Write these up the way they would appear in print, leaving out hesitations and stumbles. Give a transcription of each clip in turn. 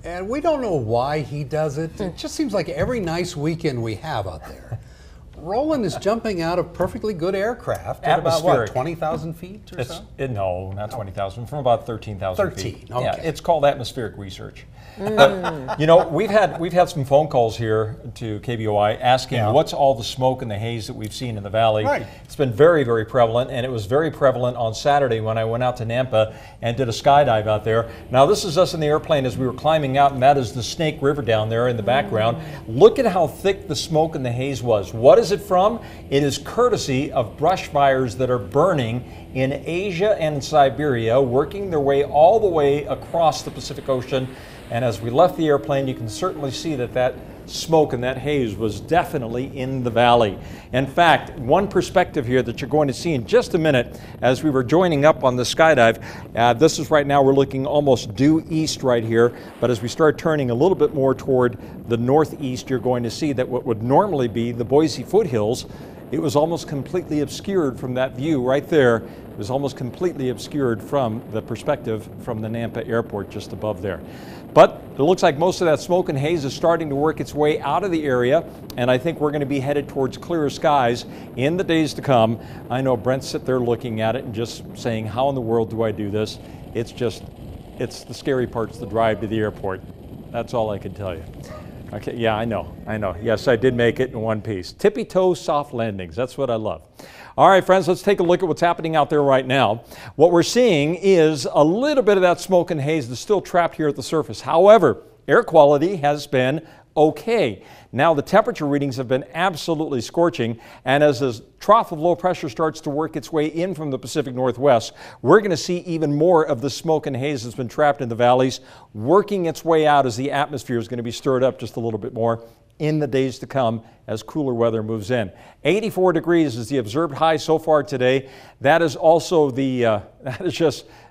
And we don't know why he does it. It just seems like every nice weekend we have out there, Roland is jumping out of perfectly good aircraft at about, what, 20,000 feet or so? No, not 20,000, from about 13,000 feet. 13, okay. Yeah, it's called atmospheric research. But, you know, we've had some phone calls here to KBOI asking what's all the smoke and the haze that we've seen in the valley. Right. It's been very, very prevalent, and it was very prevalent on Saturday when I went out to Nampa and did a skydive out there. Now, this is us in the airplane as we were climbing out, and that is the Snake River down there in the background. Look at how thick the smoke and the haze was. What is it from? It is courtesy of brush fires that are burning in Asia and in Siberia, working their way all the way across the Pacific Ocean. And as we left the airplane, you can certainly see that that smoke and that haze was definitely in the valley. In fact, one perspective here that you're going to see in just a minute as we were joining up on the skydive, this is right now we're looking almost due east right here, but as we start turning a little bit more toward the northeast, you're going to see that what would normally be the Boise foothills, it was almost completely obscured from that view right there. It was almost completely obscured from the perspective from the Nampa airport just above there. But it looks like most of that smoke and haze is starting to work its way out of the area, and I think we're going to be headed towards clearer skies in the days to come. I know Brent's sitting there looking at it and just saying, how in the world do I do this? It's the scary part's the drive to the airport. That's all I can tell you. Okay, yeah, I know. Yes, I did make it in one piece. Tippy-toe soft landings, that's what I love. All right, friends, let's take a look at what's happening out there right now. What we're seeing is a little bit of that smoke and haze that's still trapped here at the surface. However, air quality has been okay. Now the temperature readings have been absolutely scorching, and as the trough of low pressure starts to work its way in from the Pacific Northwest, we're going to see even more of the smoke and haze that's been trapped in the valleys working its way out as the atmosphere is going to be stirred up just a little bit more in the days to come as cooler weather moves in. 84 degrees is the observed high so far today. That is also the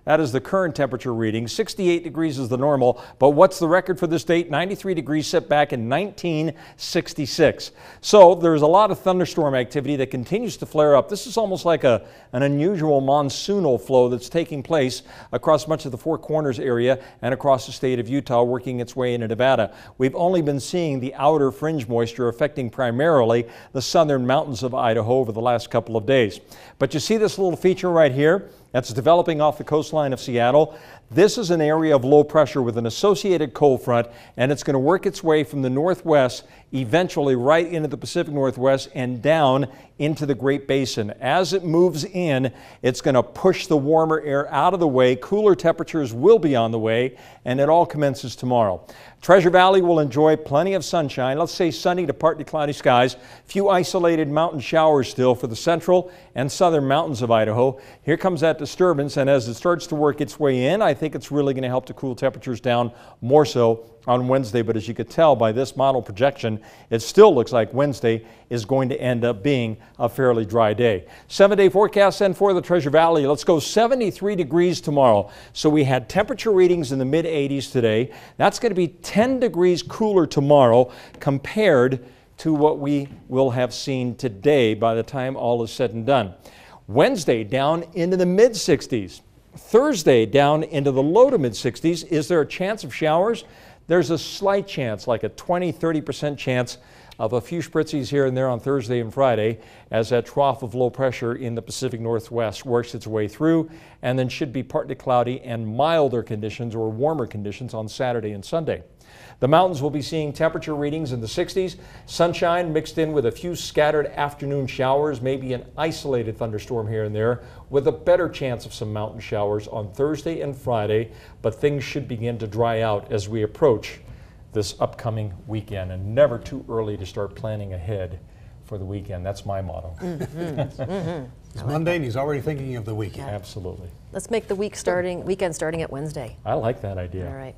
that is the current temperature reading. 68 degrees is the normal, but what's the record for this date? 93 degrees set back in 1966. So there's a lot of thunderstorm activity that continues to flare up. This is almost like an unusual monsoonal flow that's taking place across much of the Four Corners area and across the state of Utah, working its way into Nevada. We've only been seeing the outer fringe moisture affecting primarily the southern mountains of Idaho over the last couple of days. But you see this little feature right here? That's developing off the coastline of Seattle. This is an area of low pressure with an associated cold front, and it's going to work its way from the northwest eventually right into the Pacific Northwest and down into the Great Basin. As it moves in, it's going to push the warmer air out of the way. Cooler temperatures will be on the way, and it all commences tomorrow. Treasure Valley will enjoy plenty of sunshine. Let's say sunny to partly cloudy skies. Few isolated mountain showers still for the central and southern mountains of Idaho. Here comes that disturbance, and as it starts to work its way in, I think it's really going to help to cool temperatures down more so on Wednesday. But as you could tell by this model projection, it still looks like Wednesday is going to end up being a fairly dry day. 7-day forecast then for the Treasure Valley. Let's go 73 degrees tomorrow. So we had temperature readings in the mid-80s today. That's going to be 10 degrees cooler tomorrow compared to what we will have seen today by the time all is said and done. Wednesday down into the mid-60s. Thursday down into the low to mid-60s. Is there a chance of showers? There's a slight chance, like a 20-30% chance of a few spritzies here and there on Thursday and Friday as that trough of low pressure in the Pacific Northwest works its way through, and then should be partly cloudy and milder conditions or warmer conditions on Saturday and Sunday. The mountains will be seeing temperature readings in the 60s, sunshine mixed in with a few scattered afternoon showers, maybe an isolated thunderstorm here and there, with a better chance of some mountain showers on Thursday and Friday, but things should begin to dry out as we approach this upcoming weekend, and never too early to start planning ahead for the weekend. That's my motto. It's Monday and he's already thinking of the weekend. Absolutely. Let's make the weekend starting at Wednesday. I like that idea. All right.